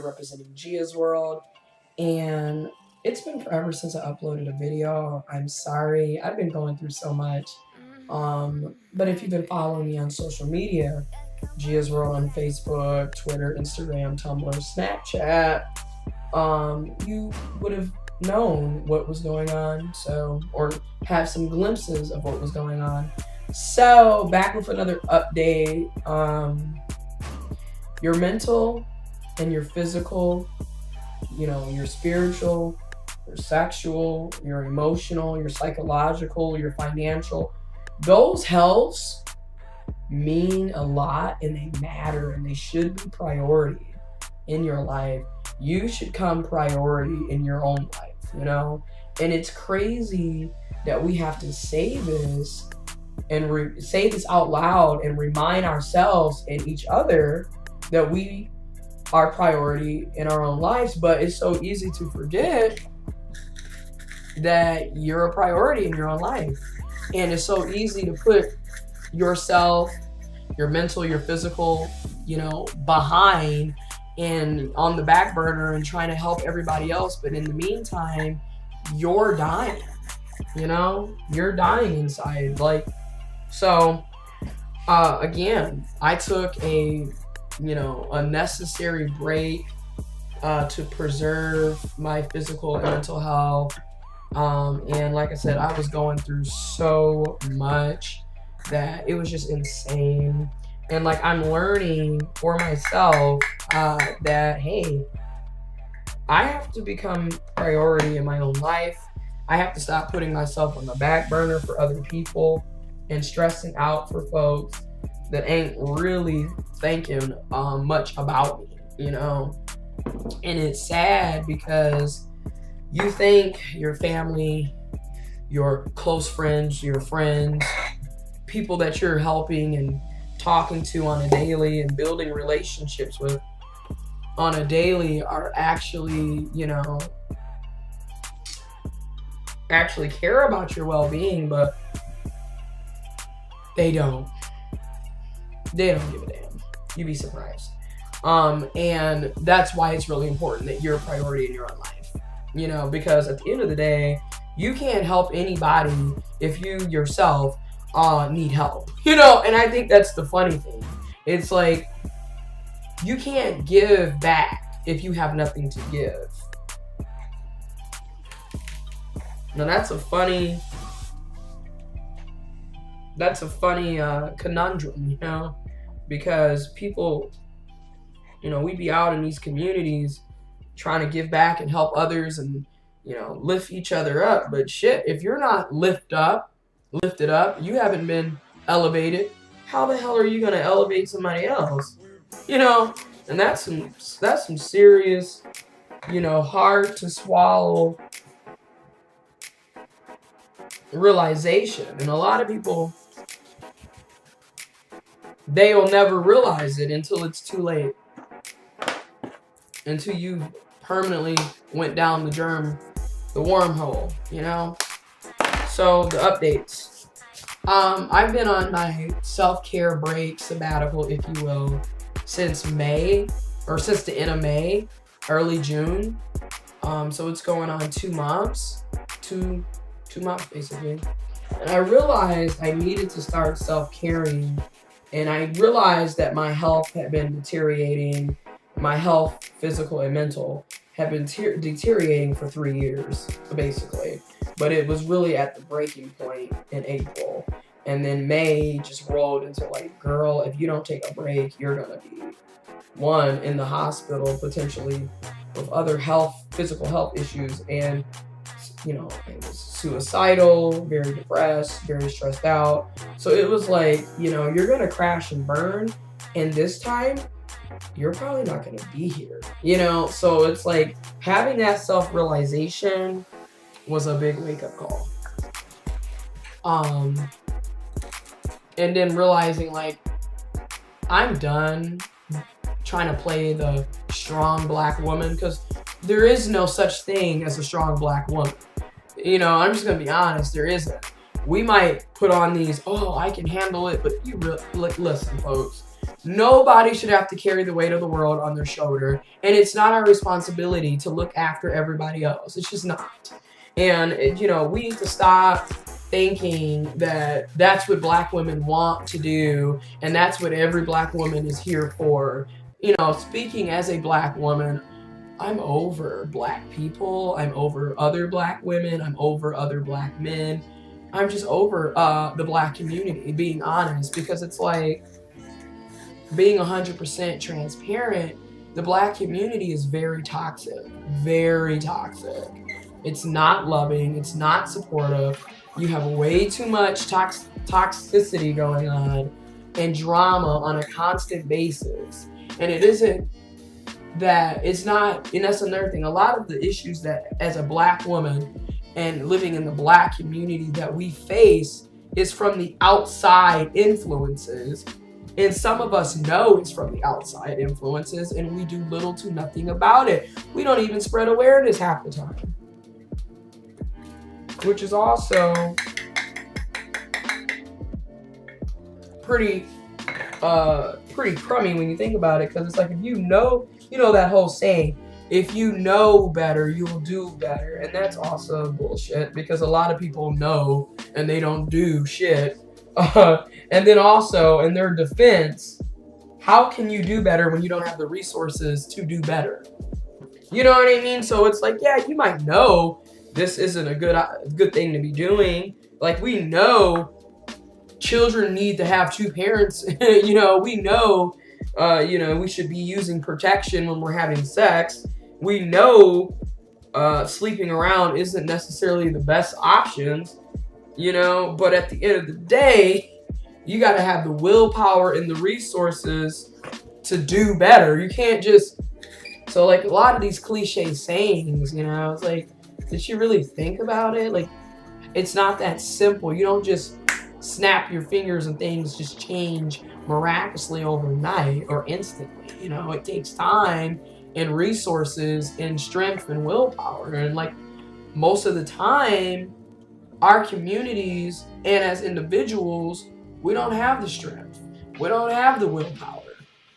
representing JiasWorld, and it's been forever since I uploaded a video. I'm sorry, I've been going through so much. But if you've been following me on social media, JiasWorld on Facebook, Twitter, Instagram, Tumblr, Snapchat, you would have known what was going on, or have some glimpses of what was going on. So back with another update. Your mental and your physical, your spiritual, your sexual, your emotional, your psychological, your financial, those healths mean a lot, and they matter, and they should be priority in your life. You should come priority in your own life, and it's crazy that we have to say this and say this out loud and remind ourselves and each other that we are priority in our own lives. But it's so easy to forget that you're a priority in your own life, and it's so easy to put yourself, your mental, your physical, behind and on the back burner and trying to help everybody else. But in the meantime, you're dying, you're dying inside. Again, I took a necessary break to preserve my physical and mental health. And like I said, I was going through so much that it was just insane. And I'm learning for myself that, hey, I have to become priority in my own life. I have to stop putting myself on the back burner for other people and stressing out for folks that ain't really thinking much about me, And it's sad because you think your family, your close friends, your friends, people that you're helping and talking to on a daily and building relationships with on a daily are actually, actually care about your well-being, but they don't. They don't give a damn. You'd be surprised. And that's why it's really important that you're a priority in your own life. Because at the end of the day, you can't help anybody if you yourself need help. And I think that's the funny thing. It's like, you can't give back if you have nothing to give. Now that's a funny conundrum, because people, we be out in these communities trying to give back and help others and, lift each other up. But shit, if you're not lifted up, you haven't been elevated, how the hell are you going to elevate somebody else? And that's some serious, hard to swallow realization. And a lot of people, they'll never realize it until it's too late. Until you permanently went down the wormhole, So the updates. I've been on my self-care break, sabbatical, if you will, since May, or since the end of May, early June. So it's going on 2 months, two months basically. And I realized I needed to start self-caring, and I realized that my health had been deteriorating. My health, physical and mental, had been deteriorating for 3 years, basically. But it was really at the breaking point in April. And then May just rolled into girl, if you don't take a break, you're gonna be, one, in the hospital, potentially with other physical health issues. And, I was suicidal, very depressed, very stressed out. So it was you're gonna crash and burn. And this time, you're probably not going to be here, So it's having that self-realization was a big wake-up call. And then realizing I'm done trying to play the strong black woman, because there is no such thing as a strong black woman. I'm just going to be honest, there isn't. We might put on these, I can handle it, but listen, folks. Nobody should have to carry the weight of the world on their shoulder. And it's not our responsibility to look after everybody else. It's just not. And, you know, we need to stop thinking that that's what Black women want to do. And that's what every Black woman is here for. You know, speaking as a Black woman, I'm over Black people. I'm over other Black women. I'm over other Black men. I'm just over the Black community, being honest, because it's like, being 100% transparent, the Black community is very toxic. Very toxic. It's not loving. It's not supportive. You have way too much toxicity going on and drama on a constant basis. And it isn't that, it's not, and that's another thing. A lot of the issues that as a Black woman and living in the Black community that we face is from the outside influences. And some of us know it's from the outside influences, and we do little to nothing about it. We don't even spread awareness half the time. Which is also pretty crummy when you think about it, because it's like, if you know that whole saying, if you know better, you'll do better. And that's also bullshit, because a lot of people know and they don't do shit. And then also, in their defense, how can you do better when you don't have the resources to do better? You know what I mean? So it's like, yeah, you might know this isn't a good thing to be doing. Like, we know children need to have two parents. You know, we know, we should be using protection when we're having sex. We know sleeping around isn't necessarily the best options, you know, but at the end of the day, you got to have the willpower and the resources to do better. You can't just, so like a lot of these cliche sayings, you know, it's like, did she really think about it? Like, it's not that simple. You don't just snap your fingers and things just change miraculously overnight or instantly. You know, it takes time and resources and strength and willpower. And like, most of the time, our communities and as individuals, we don't have the strength. We don't have the willpower.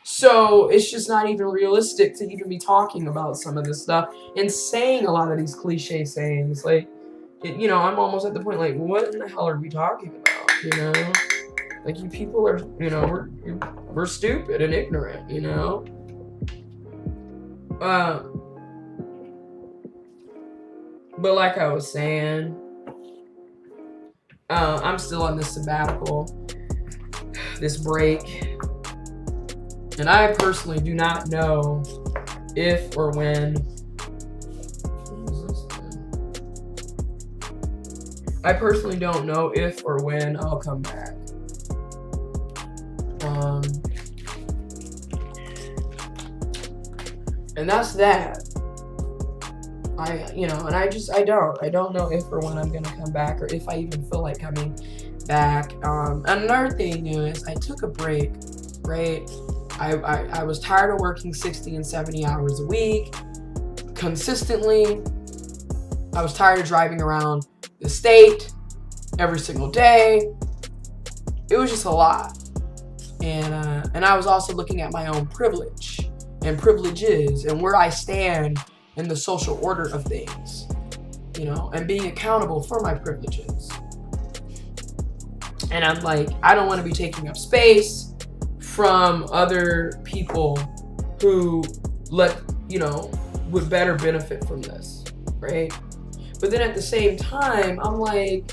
So it's just not even realistic to even be talking about some of this stuff and saying a lot of these cliche sayings. Like, you know, I'm almost at the point, like, what in the hell are we talking about? You know, like, you people are, you know, we're stupid and ignorant, you know. But like I was saying, I'm still on this sabbatical, this break, and I personally do not know if or when. I personally don't know if or when I'll come back. And that's that. I don't know if or when I'm gonna come back, or if I even feel like coming back. Another thing is, I took a break, right? I was tired of working 60 and 70 hours a week consistently. I was tired of driving around the state every single day. It was just a lot. And I was also looking at my own privilege and privileges and where I stand in the social order of things, you know, and being accountable for my privileges. And I'm like, I don't want to be taking up space from other people who would better benefit from this, right? But then at the same time, I'm like,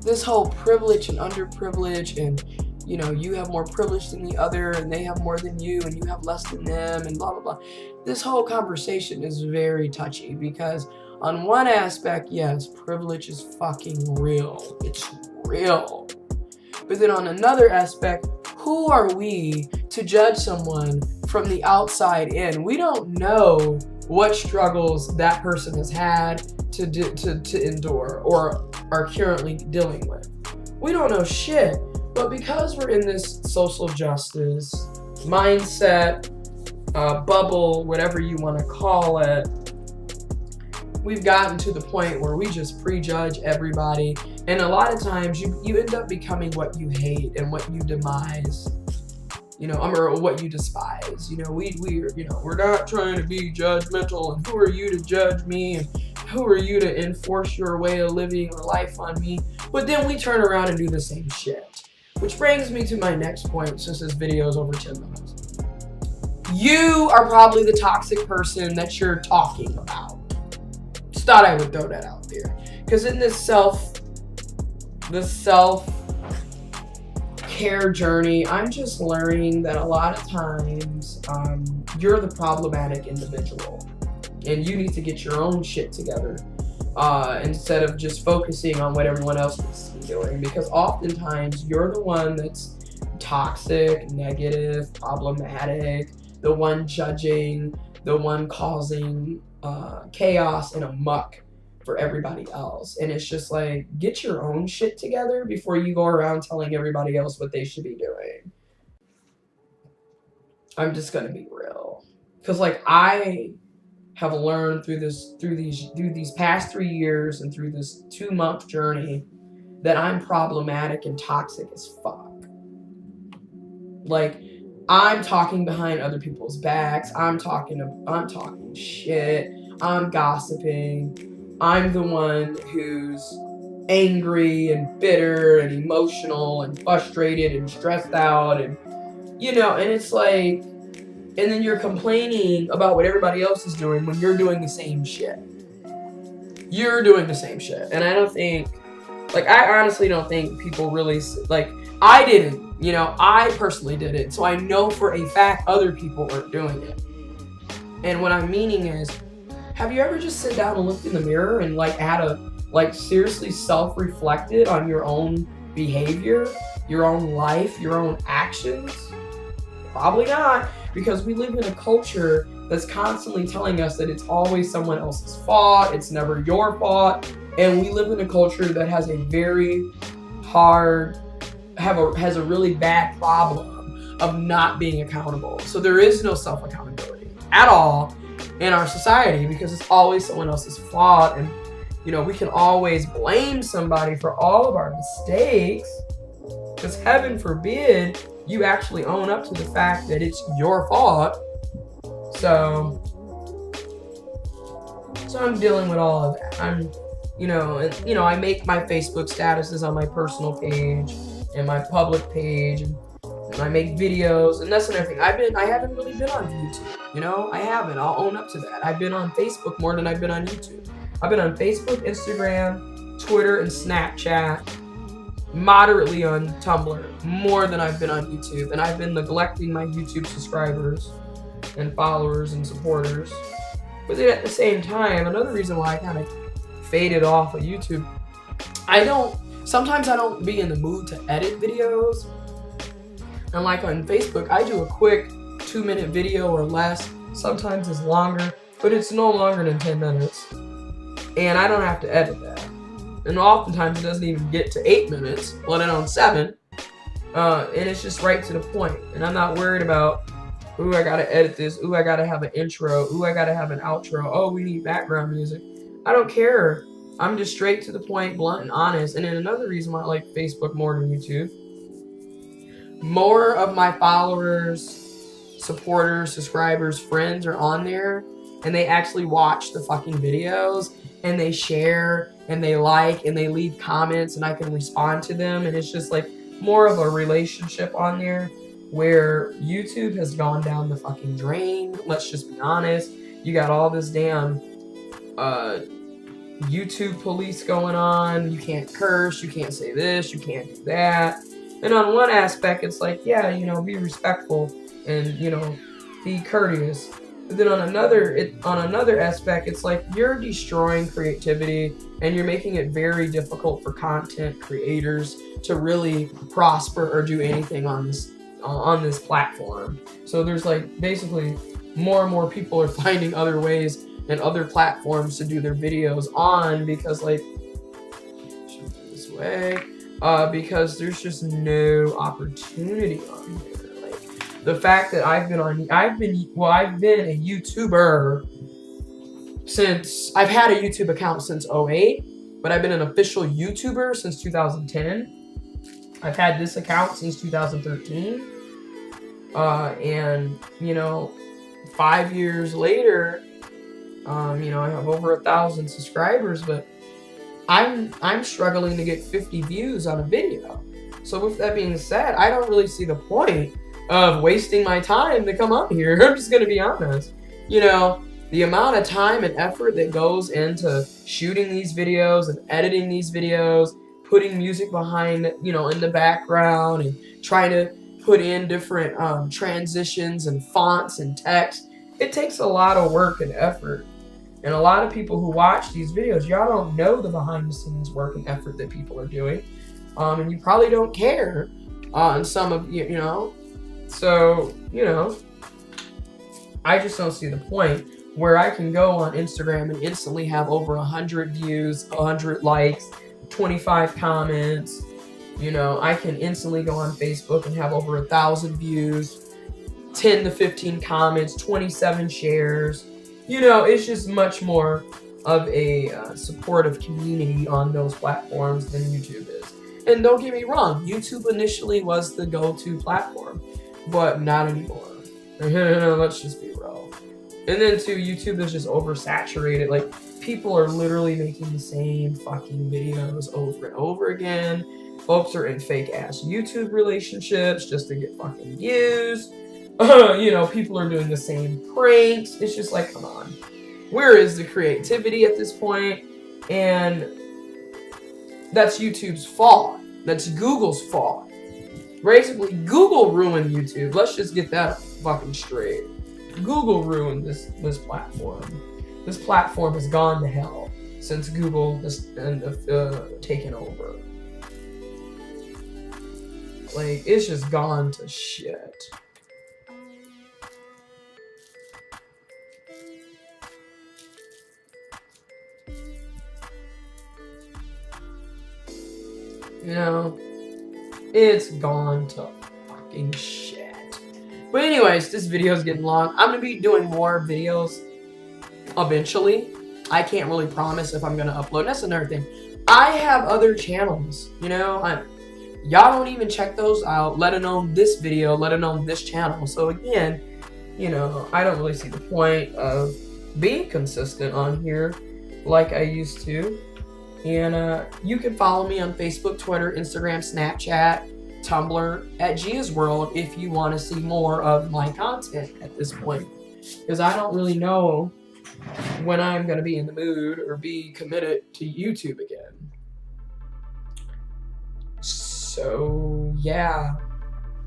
this whole privilege and underprivilege, and, you know, you have more privilege than the other, and they have more than you, and you have less than them, and blah, blah, blah. This whole conversation is very touchy, because on one aspect, yes, privilege is fucking real. It's real. But then on another aspect, who are we to judge someone from the outside in? We don't know what struggles that person has had to endure or are currently dealing with. We don't know shit. But because we're in this social justice mindset, bubble, whatever you want to call it, we've gotten to the point where we just prejudge everybody. And a lot of times you end up becoming what you hate and what you demise. you know, or what you despise. You know, we're not trying to be judgmental, and who are you to judge me, and who are you to enforce your way of living or life on me? But then we turn around and do the same shit. Which brings me to my next point, since this video is over 10 minutes. You are probably the toxic person that you're talking about. Just thought I would throw that out there. Because in this self-care journey, I'm just learning that a lot of times you're the problematic individual. And you need to get your own shit together instead of just focusing on what everyone else is doing. Because oftentimes you're the one that's toxic, negative, problematic, the one judging, the one causing chaos and a muck for everybody else. And it's just like, get your own shit together before you go around telling everybody else what they should be doing. I'm just gonna be real. Because like I have learned through these past 3 years and through this 2-month journey that I'm problematic and toxic as fuck. Like, I'm talking behind other people's backs. I'm talking shit. I'm gossiping. I'm the one who's angry and bitter and emotional and frustrated and stressed out, and you know, and it's like, and then you're complaining about what everybody else is doing when you're doing the same shit. You're doing the same shit. And I don't think, like, I honestly don't think people really, like, I didn't, you know, I personally did it. So I know for a fact other people aren't doing it. And what I'm meaning is, have you ever just sit down and looked in the mirror and like seriously self-reflected on your own behavior, your own life, your own actions? Probably not. Because we live in a culture that's constantly telling us that it's always someone else's fault, it's never your fault, and we live in a culture that has a very has a really bad problem of not being accountable. So there is no self-accountability at all in our society because it's always someone else's fault, and you know, we can always blame somebody for all of our mistakes, because heaven forbid you actually own up to the fact that it's your fault. So I'm dealing with all of that. I make my Facebook statuses on my personal page and my public page, and I make videos, and that's another thing. I haven't really been on YouTube. You know, I haven't. I'll own up to that. I've been on Facebook more than I've been on YouTube. I've been on Facebook, Instagram, Twitter, and Snapchat. Moderately on Tumblr, more than I've been on YouTube, and I've been neglecting my YouTube subscribers and followers and supporters. But then at the same time, another reason why I kind of faded off of YouTube, sometimes I don't be in the mood to edit videos. And like on Facebook, I do a quick 2-minute video or less, sometimes it's longer, but it's no longer than 10 minutes. And I don't have to edit that. And oftentimes it doesn't even get to 8 minutes, let alone 7. And it's just right to the point. And I'm not worried about, ooh, I gotta edit this, ooh, I gotta have an intro, ooh, I gotta have an outro, oh, we need background music. I don't care. I'm just straight to the point, blunt and honest. And then another reason why I like Facebook more than YouTube, more of my followers, supporters, subscribers, friends are on there, and they actually watch the fucking videos, and they share, and they like, and they leave comments, and I can respond to them, and it's just like more of a relationship on there, where YouTube has gone down the fucking drain. Let's just be honest. You got all this damn YouTube police going on. You can't curse, you can't say this, you can't do that. And on one aspect, it's like, yeah, you know, be respectful and, you know, be courteous. But then on another aspect, it's like you're destroying creativity and you're making it very difficult for content creators to really prosper or do anything on this platform. So there's like basically more and more people are finding other ways and other platforms to do their videos on, because like this way, because there's just no opportunity on here. The fact that I've been a YouTuber since, I've had a YouTube account since 2008, but I've been an official YouTuber since 2010. I've had this account since 2013. And, you know, 5 years later, you know, I have over 1,000 subscribers, but I'm struggling to get 50 views on a video. So with that being said, I don't really see the point of wasting my time to come up here. I'm just gonna be honest. You know, the amount of time and effort that goes into shooting these videos and editing these videos, putting music behind, you know, in the background, and trying to put in different transitions and fonts and text, it takes a lot of work and effort. And a lot of people who watch these videos, y'all don't know the behind the scenes work and effort that people are doing. And you probably don't care on some of you know. So, you know, I just don't see the point where I can go on Instagram and instantly have over 100 views, 100 likes, 25 comments. You know, I can instantly go on Facebook and have over 1,000 views, 10 to 15 comments, 27 shares. You know, it's just much more of a supportive community on those platforms than YouTube is. And don't get me wrong, YouTube initially was the go-to platform, but not anymore. Let's just be real. And then too, YouTube is just oversaturated. Like, people are literally making the same fucking videos over and over again. Folks are in fake-ass YouTube relationships just to get fucking views. You know, people are doing the same pranks. It's just like, come on. Where is the creativity at this point? And that's YouTube's fault. That's Google's fault. Basically, Google ruined YouTube. Let's just get that fucking straight. Google ruined this platform. This platform has gone to hell since Google has taken over. Like, it's just gone to shit. You know, it's gone to fucking shit. But anyways, this video is getting long. I'm going to be doing more videos eventually. I can't really promise if I'm going to upload. That's another thing. I have other channels, you know. Y'all don't even check those out, let alone this video, let alone this channel. So again, you know, I don't really see the point of being consistent on here like I used to. And you can follow me on Facebook, Twitter, Instagram, Snapchat, Tumblr, at JiasWorld if you want to see more of my content at this point. Because I don't really know when I'm going to be in the mood or be committed to YouTube again. So, yeah,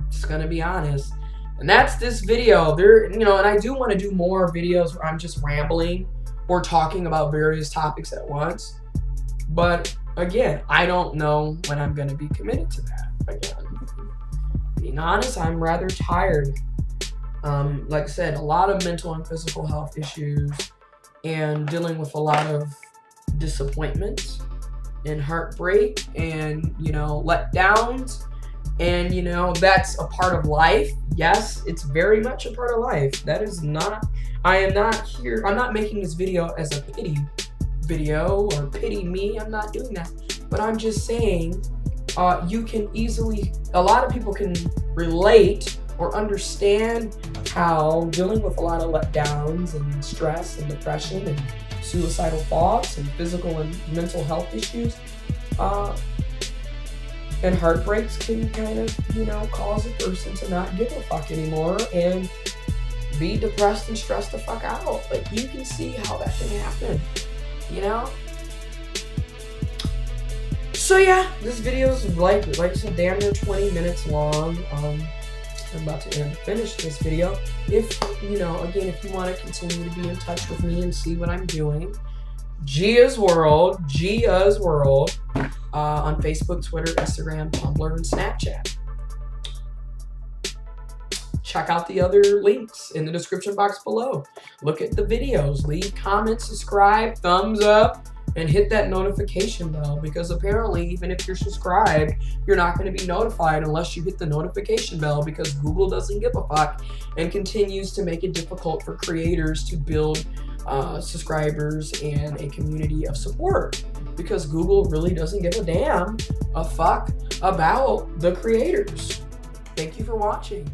just going to be honest. And that's this video. You know, and I do want to do more videos where I'm just rambling or talking about various topics at once. But again, I don't know when I'm going to be committed to that again. Being honest, I'm rather tired. Like I said, a lot of mental and physical health issues and dealing with a lot of disappointment and heartbreak and, you know, letdowns. And, you know, that's a part of life. Yes, it's very much a part of life. That is not, I am not here, I'm not making this video as a pity video or pity me. I'm not doing that. But I'm just saying, you can easily, a lot of people can relate or understand how dealing with a lot of letdowns and stress and depression and suicidal thoughts and physical and mental health issues and heartbreaks can kind of, you know, cause a person to not give a fuck anymore and be depressed and stressed the fuck out. Like, you can see how that can happen, you know? So yeah, this video is like I said, damn near 20 minutes long. I'm about to finish this video. If, you know, again, if you want to continue to be in touch with me and see what I'm doing, JiasWorld, on Facebook, Twitter, Instagram, Tumblr, and Snapchat. Check out the other links in the description box below. Look at the videos, leave comments, subscribe, thumbs up, and hit that notification bell, because apparently even if you're subscribed, you're not going to be notified unless you hit the notification bell, because Google doesn't give a fuck and continues to make it difficult for creators to build subscribers and a community of support, because Google really doesn't give a fuck about the creators. Thank you for watching.